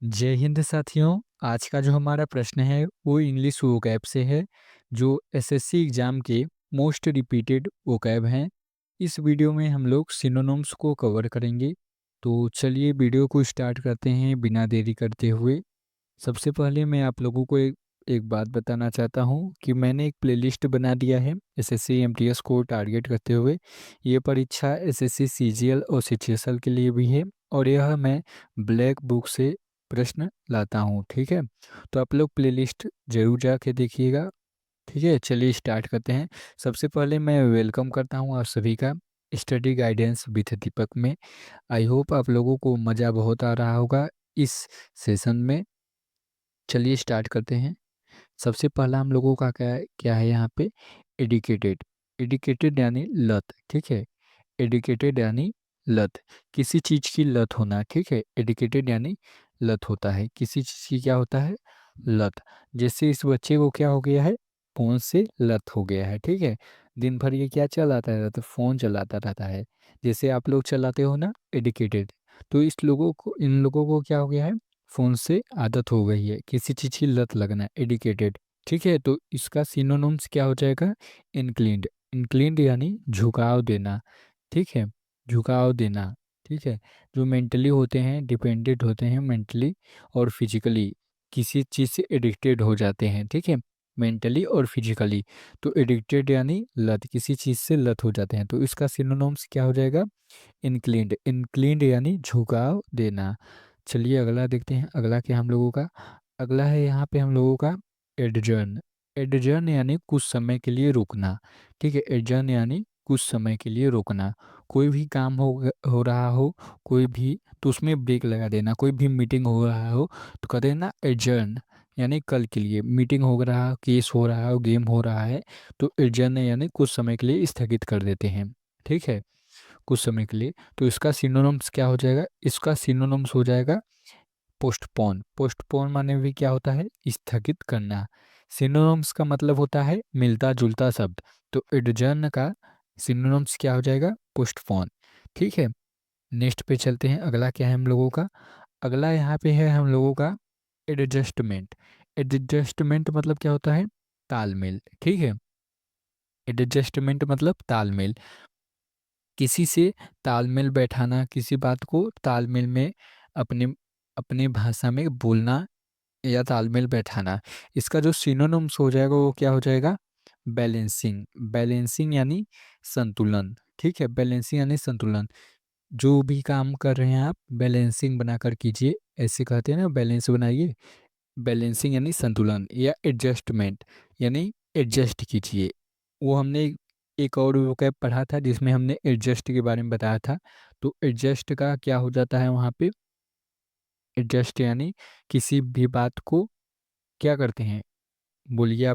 जय हिंद साथियों। आज का जो हमारा प्रश्न है वो इंग्लिश वोकैब से है, जो एसएससी एग्जाम के मोस्ट रिपीटेड वोकैब हैं। इस वीडियो में हम लोग सिनोनिम्स को कवर करेंगे। तो चलिए वीडियो को स्टार्ट करते हैं बिना देरी करते हुए। सबसे पहले मैं आप लोगों को एक बात बताना चाहता हूँ कि मैंने एक प्लेलिस्ट बना दिया है एसएससी एमटीएस को टारगेट करते हुए। ये परीक्षा एसएससी सीजीएल और सीजीएल के लिए भी है, और यह मैं ब्लैक बुक से प्रश्न लाता हूँ। ठीक है, तो आप लोग प्लेलिस्ट जरूर जाके देखिएगा। ठीक है, चलिए स्टार्ट करते हैं। सबसे पहले मैं वेलकम करता हूँ आप सभी का स्टडी गाइडेंस विथ दीपक में। आई होप आप लोगों को मज़ा बहुत आ रहा होगा इस सेशन में। चलिए स्टार्ट करते हैं। सबसे पहला हम लोगों का क्या क्या है यहाँ पे? एडिकेटेड। एडिकेटेड यानी लत। ठीक है, एडिकेटेड यानी लत, किसी चीज की लत होना। ठीक है, एडिकेटेड यानी लत होता है किसी चीज की, क्या होता है? लत। जैसे इस बच्चे को क्या हो गया है? फोन से लत हो गया है। ठीक है, दिन भर ये क्या चलाता रहता है? फोन चलाता रहता है। जैसे आप लोग चलाते हो ना, एडिकेटेड। तो इन लोगों को क्या हो गया है? फोन से आदत हो गई है, किसी चीज की लत लगना, एडिकेटेड। ठीक है, तो इसका सिनोनिम्स क्या हो जाएगा? इंक्लिन्ड। इंक्लिन्ड यानी झुकाव देना। ठीक है, झुकाव देना। ठीक है, जो मेंटली होते हैं, डिपेंडेंट होते हैं मेंटली और फिजिकली, किसी चीज़ से एडिक्टेड हो जाते हैं। ठीक है, मेंटली और फिजिकली। तो एडिक्टेड यानी लत, किसी चीज़ से लत हो जाते हैं। तो इसका सिनोनिम्स क्या हो जाएगा? इंक्लिन्ड। इंक्लिन्ड यानी झुकाव देना। चलिए अगला देखते हैं। अगला क्या हम लोगों का? अगला है यहाँ पे हम लोगों का एडजर्न। एडजर्न यानी कुछ समय के लिए रुकना। ठीक है, एडजर्न यानी कुछ समय के लिए रुकना। कोई भी काम हो रहा हो, कोई भी, तो उसमें ब्रेक लगा देना। कोई भी मीटिंग हो रहा हो तो कहते हैं ना एडजर्न, यानी कल के लिए। मीटिंग हो रहा हो, केस हो रहा हो, गेम हो रहा है, तो एडजर्न यानी कुछ समय के लिए स्थगित कर देते हैं। ठीक है, कुछ समय के लिए। तो इसका सिनोनिम्स क्या हो जाएगा? इसका सिनोनिम्स हो जाएगा पोस्टपोन। पोस्टपोन माने भी क्या होता है? स्थगित करना। सिनोनिम्स का मतलब होता है मिलता जुलता शब्द। तो एडजर्न का सिनोनिम्स क्या हो जाएगा? पोस्टपोन। ठीक है, नेक्स्ट पे चलते हैं। अगला क्या है हम लोगों का? अगला यहाँ पे है हम लोगों का एडजस्टमेंट। एडजस्टमेंट मतलब क्या होता है? तालमेल। ठीक है, एडजस्टमेंट मतलब तालमेल, किसी से तालमेल बैठाना, किसी बात को तालमेल में अपने अपने भाषा में बोलना या तालमेल बैठाना। इसका जो सिनोनिम्स हो जाएगा वो क्या हो जाएगा? बैलेंसिंग। बैलेंसिंग यानी संतुलन। ठीक है, बैलेंसिंग यानी संतुलन। जो भी काम कर रहे हैं आप बैलेंसिंग बनाकर कीजिए, ऐसे कहते हैं ना, बैलेंस बनाइए। बैलेंसिंग यानी संतुलन, या एडजस्टमेंट यानी एडजस्ट कीजिए। वो हमने एक और वोकैब पढ़ा था जिसमें हमने एडजस्ट के बारे में बताया था। तो एडजस्ट का क्या हो जाता है वहाँ पे? एडजस्ट यानी किसी भी बात को क्या करते हैं? बोलिए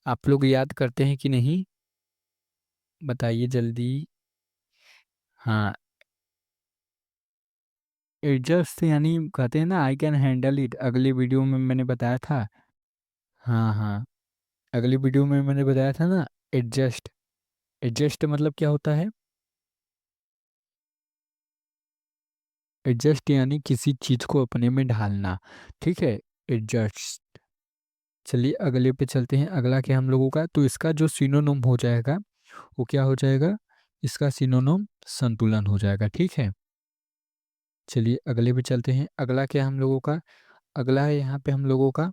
आप लोग याद करते हैं कि नहीं? बताइए जल्दी। हाँ, एडजस्ट यानी कहते हैं ना, आई कैन हैंडल इट। अगली वीडियो में मैंने बताया था। हाँ हाँ, अगली वीडियो में मैंने बताया था ना, एडजस्ट। एडजस्ट मतलब क्या होता है? एडजस्ट यानी किसी चीज को अपने में ढालना। ठीक है, एडजस्ट। चलिए अगले पे चलते हैं। अगला क्या हम लोगों का? तो इसका जो सिनोनिम हो जाएगा वो क्या हो जाएगा? इसका सिनोनिम संतुलन हो जाएगा। ठीक है, चलिए अगले पे चलते हैं। अगला क्या हम लोगों का? अगला है यहाँ पे हम लोगों का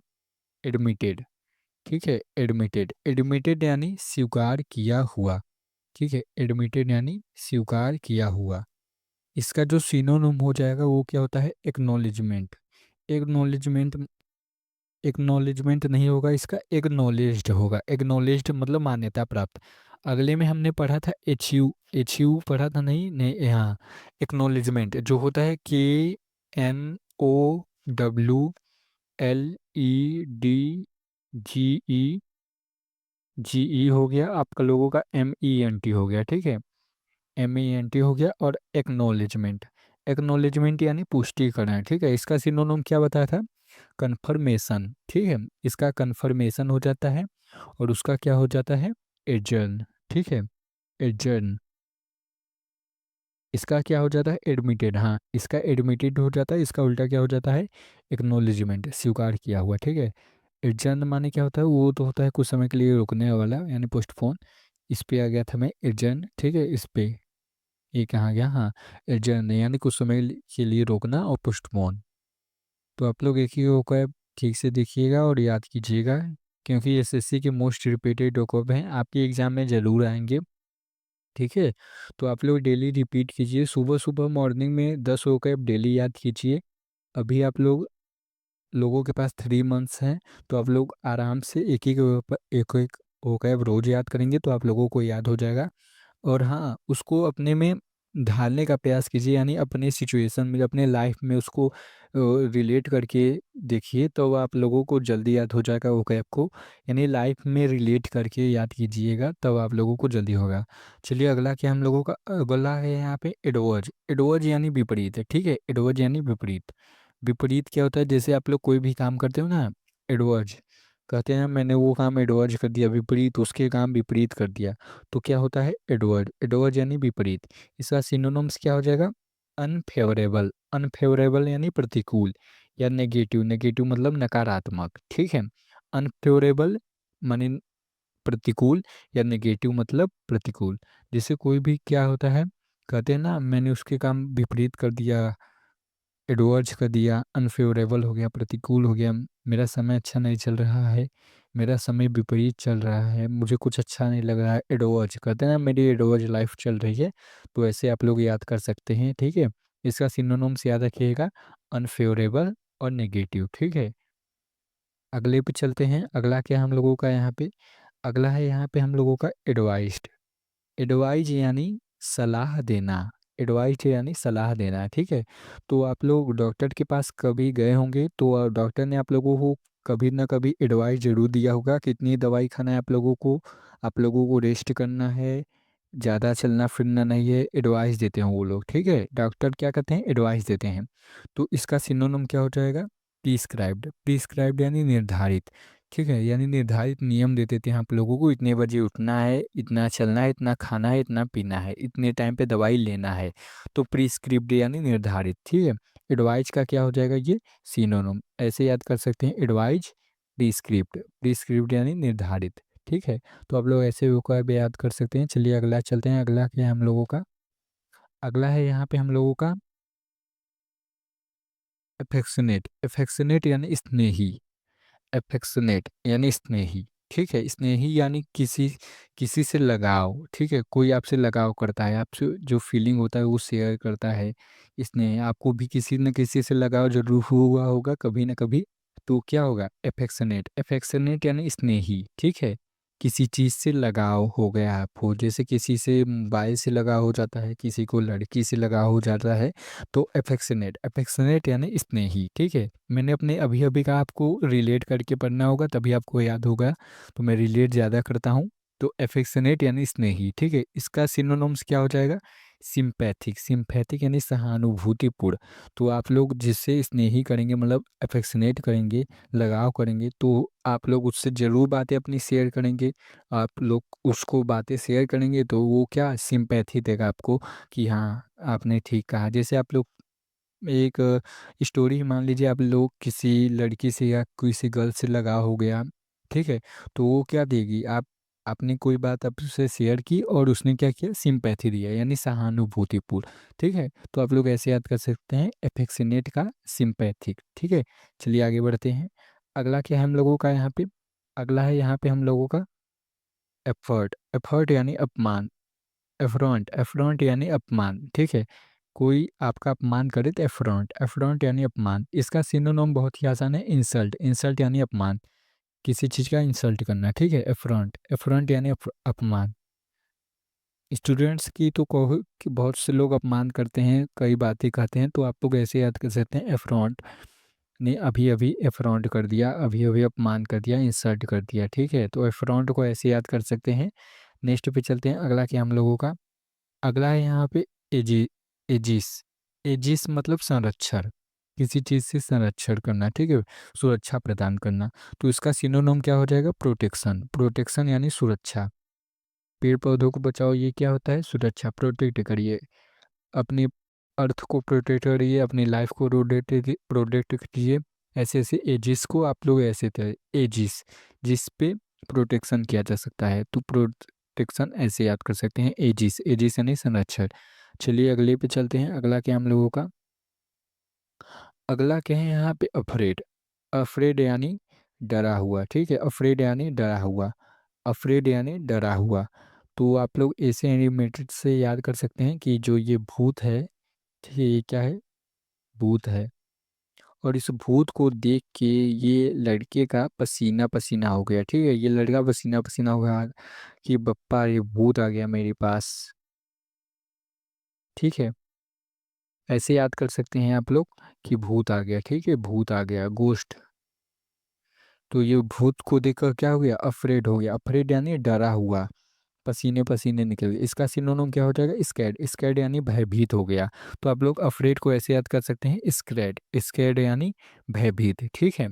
एडमिटेड। ठीक है, एडमिटेड। एडमिटेड यानी स्वीकार किया हुआ। ठीक है, एडमिटेड यानी स्वीकार किया हुआ। इसका जो सिनोनिम हो जाएगा वो क्या होता है? एक्नॉलेजमेंट। एक्नॉलेजमेंट। एक्नॉलेजमेंट नहीं होगा, इसका एक्नॉलेज्ड होगा। एक्नॉलेज्ड मतलब मान्यता प्राप्त। अगले में हमने पढ़ा था एच यू पढ़ा था, नहीं नहीं, यहाँ एक्नॉलेजमेंट जो होता है KNOWLEDGE। GE हो गया आपका लोगों का, MENT हो गया। ठीक है, MENT हो गया। और एक्नॉलेजमेंट। एक्नॉलेजमेंट यानी पुष्टिकरण। ठीक है, इसका सिनोनिम क्या बताया था? कन्फर्मेशन। ठीक है, इसका कन्फर्मेशन हो जाता है, और उसका क्या हो जाता है? एडजर्न। ठीक है, एडजर्न। इसका क्या हो जाता है? एडमिटेड। हाँ, इसका एडमिटेड हो जाता है, इसका उल्टा क्या हो जाता है? एक्नॉलेजमेंट, स्वीकार किया हुआ, ठीक है। एडजर्न माने क्या होता है? वो तो होता है कुछ समय के लिए रोकने वाला, यानी पोस्टपोन। इस पे आ गया था मैं एडजर्न, ठीक है। इस पे ये कहाँ गया? हाँ, एडजर्न यानी कुछ समय के लिए रोकना, और पोस्टपोन। तो आप लोग एक ही वोकैब ठीक से देखिएगा और याद कीजिएगा, क्योंकि एसएससी के मोस्ट रिपीटेड वोकैब हैं, आपके एग्जाम में ज़रूर आएंगे, ठीक है। तो आप लोग डेली रिपीट कीजिए, सुबह सुबह मॉर्निंग में 10 वोकैब डेली याद कीजिए। अभी आप लोगों के पास 3 मंथ्स हैं, तो आप लोग आराम से एक एक वोकैब रोज याद करेंगे तो आप लोगों को याद हो जाएगा। और हाँ, उसको अपने में ढालने का प्रयास कीजिए, यानी अपने सिचुएशन में, अपने लाइफ में उसको रिलेट करके देखिए, तो आप लोगों को जल्दी याद हो जाएगा वो कैप को। यानी लाइफ में रिलेट करके याद कीजिएगा, तब आप लोगों को जल्दी होगा। चलिए अगला क्या हम लोगों का? अगला है यहाँ पे एडवर्ज। एडवर्ज यानी विपरीत है, ठीक है। एडवर्ज यानी विपरीत। विपरीत क्या होता है? जैसे आप लोग कोई भी काम करते हो ना, एडवर्ज कहते हैं, मैंने वो काम एडवर्ज कर दिया, विपरीत उसके काम विपरीत कर दिया, तो क्या होता है? एडवर्ड। एडवर्ड यानी विपरीत। इसका सिनोनिम्स क्या हो जाएगा? अनफेवरेबल। अनफेवरेबल यानी प्रतिकूल, या नेगेटिव। नेगेटिव मतलब नकारात्मक, ठीक है। अनफेवरेबल माने प्रतिकूल, या नेगेटिव मतलब प्रतिकूल। जैसे कोई भी क्या होता है, कहते हैं ना, मैंने उसके काम विपरीत कर दिया, एडवर्ज कर दिया, अनफेवरेबल हो गया, प्रतिकूल हो गया, मेरा समय अच्छा नहीं चल रहा है, मेरा समय विपरीत चल रहा है, मुझे कुछ अच्छा नहीं लग रहा है, एडवर्ज कहते हैं ना, मेरी एडवर्ज लाइफ चल रही है। तो ऐसे आप लोग याद कर सकते हैं, ठीक है। इसका सिनोनिम्स याद रखिएगा, अनफेवरेबल और नेगेटिव, ठीक है। अगले पे चलते हैं। अगला क्या हम लोगों का यहाँ पे? अगला है यहाँ पे हम लोगों का एडवाइस्ड। एडवाइज यानी सलाह देना। एडवाइज यानी सलाह देना, ठीक है। तो आप लोग डॉक्टर के पास कभी गए होंगे, तो डॉक्टर ने आप लोगों को कभी ना कभी एडवाइस जरूर दिया होगा, कितनी दवाई खाना है आप लोगों को, आप लोगों को रेस्ट करना है, ज़्यादा चलना फिरना नहीं है, एडवाइस देते हैं वो लोग, ठीक है। डॉक्टर क्या कहते हैं? एडवाइस देते हैं। तो इसका सिनोनिम क्या हो जाएगा? प्रिस्क्राइब्ड। प्रिस्क्राइब्ड यानी निर्धारित, ठीक है। यानी निर्धारित नियम दे देते हैं आप लोगों को, इतने बजे उठना है, इतना चलना है, इतना खाना है, इतना पीना है, इतने टाइम पे दवाई लेना है। तो प्रिस्क्रिप्ट यानी निर्धारित, ठीक है। एडवाइज का क्या हो जाएगा? ये सिनोनिम ऐसे याद कर सकते हैं, एडवाइज, प्रिस्क्रिप्ट। प्रिस्क्रिप्ट यानी निर्धारित, ठीक है। तो आप लोग ऐसे वोकैब याद कर सकते हैं। चलिए अगला चलते हैं। अगला क्या है हम लोगों का? अगला है यहाँ पे हम लोगों का अफेक्शनेट। अफेक्शनेट यानी स्नेही। अफेक्शनेट यानी स्नेही, ठीक है। स्नेही यानी किसी किसी से लगाव, ठीक है। कोई आपसे लगाव करता है, आपसे जो फीलिंग होता है वो शेयर करता है। स्नेह, आपको भी किसी न किसी से लगाव जरूर हुआ होगा कभी ना कभी। तो क्या होगा? अफेक्शनेट। अफेक्शनेट यानी स्नेही, ठीक है। किसी चीज़ से लगाव हो गया आपको, जैसे किसी से मोबाइल से लगाव हो जाता है, किसी को लड़की से लगाव हो जाता है, तो अफेक्शनेट। अफेक्शनेट यानी स्नेही, ठीक है। मैंने अपने अभी अभी का आपको रिलेट करके पढ़ना होगा, तभी आपको याद होगा, तो मैं रिलेट ज़्यादा करता हूँ। तो अफेक्शनेट यानी स्नेही, ठीक है। इसका सिनोनिम्स क्या हो जाएगा? सिंपैथिक। सिंपैथिक यानी सहानुभूतिपूर्ण। तो आप लोग जिससे स्नेही करेंगे, मतलब अफेक्शनेट करेंगे, लगाव करेंगे, तो आप लोग उससे ज़रूर बातें अपनी शेयर करेंगे। आप लोग उसको बातें शेयर करेंगे तो वो क्या सिंपैथी देगा आपको, कि हाँ आपने ठीक कहा। जैसे आप लोग एक स्टोरी मान लीजिए, आप लोग किसी लड़की से या किसी गर्ल से लगाव हो गया, ठीक है। तो वो क्या देगी? आपने कोई बात आपसे शेयर की और उसने क्या किया? सिंपैथी दिया, यानी सहानुभूतिपूर्ण, ठीक है। तो आप लोग ऐसे याद कर सकते हैं, एफेक्शनेट का सिंपैथिक, ठीक है। चलिए आगे बढ़ते हैं। अगला क्या है हम लोगों का यहाँ पे? अगला है यहाँ पे हम लोगों का एफर्ट। एफर्ट यानी अपमान। एफरॉन्ट। एफरॉन्ट यानी अपमान, ठीक है। कोई आपका अपमान करे तो एफरॉन्ट। एफरॉन्ट यानी अपमान। इसका सिनोनिम बहुत ही आसान है, इंसल्ट। इंसल्ट यानी अपमान, किसी चीज़ का इंसल्ट करना, ठीक है। एफरॉन्ट। एफरॉन्ट यानी अपमान। स्टूडेंट्स की तो कहो कि बहुत से लोग अपमान करते हैं, कई बातें कहते हैं, तो आप लोग ऐसे याद कर सकते हैं, एफरॉन्ट ने अभी अभी एफरॉन्ट कर दिया, अभी अभी अपमान कर दिया, इंसल्ट कर दिया, ठीक है। तो एफरॉन्ट को ऐसे याद कर सकते हैं। नेक्स्ट पे चलते हैं। अगला क्या हम लोगों का? अगला है यहाँ पे एजी। एजिस। एजिस मतलब संरक्षण, किसी चीज़ से संरक्षण करना, ठीक है, सुरक्षा प्रदान करना। तो इसका सिनोनिम क्या हो जाएगा? प्रोटेक्शन। प्रोटेक्शन यानी सुरक्षा। पेड़ पौधों को बचाओ, ये क्या होता है? सुरक्षा, प्रोटेक्ट करिए। अपनी अर्थ को प्रोटेक्ट करिए, अपनी लाइफ को प्रोटेक्ट कीजिए। ऐसे ऐसे एजिस को आप लोग ऐसे थे एजिस जिस पे प्रोटेक्शन किया जा सकता है, तो प्रोटेक्शन ऐसे याद कर सकते हैं, एजिस, एजिस यानी संरक्षण। चलिए अगले पे चलते हैं। अगला क्या हम लोगों का, अगला क्या है यहाँ पे, अफ्रेड। अफ्रेड यानी डरा हुआ, ठीक है, अफ्रेड यानी डरा हुआ, अफ्रेड यानी डरा हुआ। तो आप लोग ऐसे एनिमेटेड से याद कर सकते हैं कि जो ये भूत है, ठीक है, ये क्या है, भूत है। और इस भूत को देख के ये लड़के का पसीना पसीना हो गया, ठीक है, ये लड़का पसीना पसीना हो गया कि बप्पा ये भूत आ गया मेरे पास, ठीक है। ऐसे याद कर सकते हैं आप लोग कि भूत आ गया, ठीक है, भूत आ गया, गोश्त। तो ये भूत को देखकर क्या हो गया, अफ्रेड हो गया, अफ्रेड यानी डरा हुआ, पसीने पसीने निकल गए। इसका सिनोनिम क्या हो जाएगा, स्कैड, स्कैड यानी भयभीत हो गया। तो आप लोग अफ्रेड को ऐसे याद कर सकते हैं, स्कैड, स्कैड यानी भयभीत, ठीक है।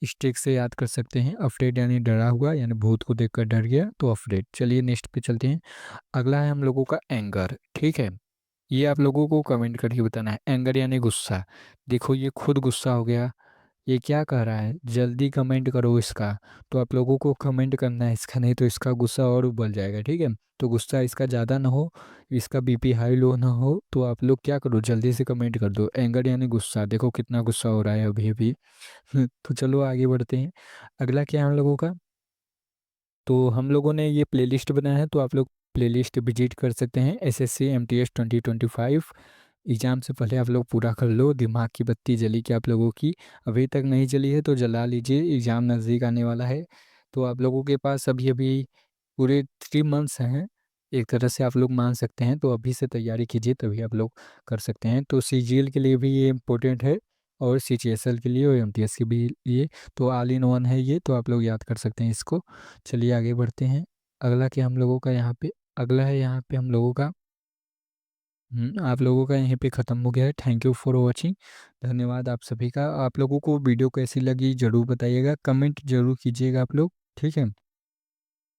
स्टिक से याद कर सकते हैं, अफ्रेड यानी डरा हुआ, यानी भूत को देखकर डर गया, तो अफ्रेड। चलिए नेक्स्ट पे चलते हैं। अगला है हम लोगों का एंगर, ठीक है। ये आप लोगों को कमेंट करके बताना है, एंगर यानी गुस्सा। देखो ये खुद गुस्सा हो गया, ये क्या कह रहा है, जल्दी कमेंट करो इसका। तो आप लोगों को कमेंट करना है इसका, नहीं तो इसका गुस्सा और उबल जाएगा, ठीक है। तो गुस्सा इसका ज़्यादा ना हो, इसका बीपी हाई लो ना हो, तो आप लोग क्या करो, जल्दी से कमेंट कर दो, एंगर यानी गुस्सा। देखो कितना गुस्सा हो रहा है अभी अभी। तो चलो आगे बढ़ते हैं। अगला क्या है हम लोगों का, तो हम लोगों ने ये प्लेलिस्ट बनाया है, तो आप लोग प्लेलिस्ट विजिट कर सकते हैं, एसएससी एमटीएस 2025 एग्ज़ाम से पहले आप लोग पूरा कर लो। दिमाग की बत्ती जली क्या आप लोगों की, अभी तक नहीं जली है तो जला लीजिए, एग्ज़ाम नज़दीक आने वाला है। तो आप लोगों के पास अभी अभी पूरे 3 मंथ्स हैं, एक तरह से आप लोग मान सकते हैं। तो अभी से तैयारी कीजिए, तभी आप लोग कर सकते हैं। तो सीजीएल के लिए भी ये इम्पोर्टेंट है, और सीजीएसएल के लिए और एमटीएस के भी लिए। तो ऑल इन वन है ये, तो आप लोग याद कर सकते हैं इसको। चलिए आगे बढ़ते हैं। अगला क्या हम लोगों का यहाँ पे, अगला है यहाँ पे हम लोगों का, आप लोगों का यहीं पे ख़त्म हो गया है। थैंक यू फॉर वॉचिंग, धन्यवाद आप सभी का। आप लोगों को वीडियो कैसी लगी ज़रूर बताइएगा, कमेंट ज़रूर कीजिएगा आप लोग, ठीक है।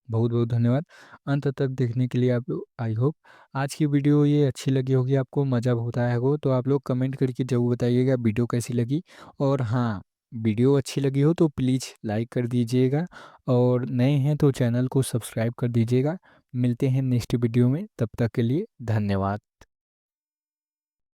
बहुत बहुत धन्यवाद अंत तक देखने के लिए आप लोग। आई होप आज की वीडियो ये अच्छी लगी होगी, आपको मज़ा बहुत आया होगा। तो आप लोग कमेंट करके ज़रूर बताइएगा वीडियो कैसी लगी। और हाँ, वीडियो अच्छी लगी हो तो प्लीज़ लाइक कर दीजिएगा, और नए हैं तो चैनल को सब्सक्राइब कर दीजिएगा। मिलते हैं नेक्स्ट वीडियो में, तब तक के लिए धन्यवाद।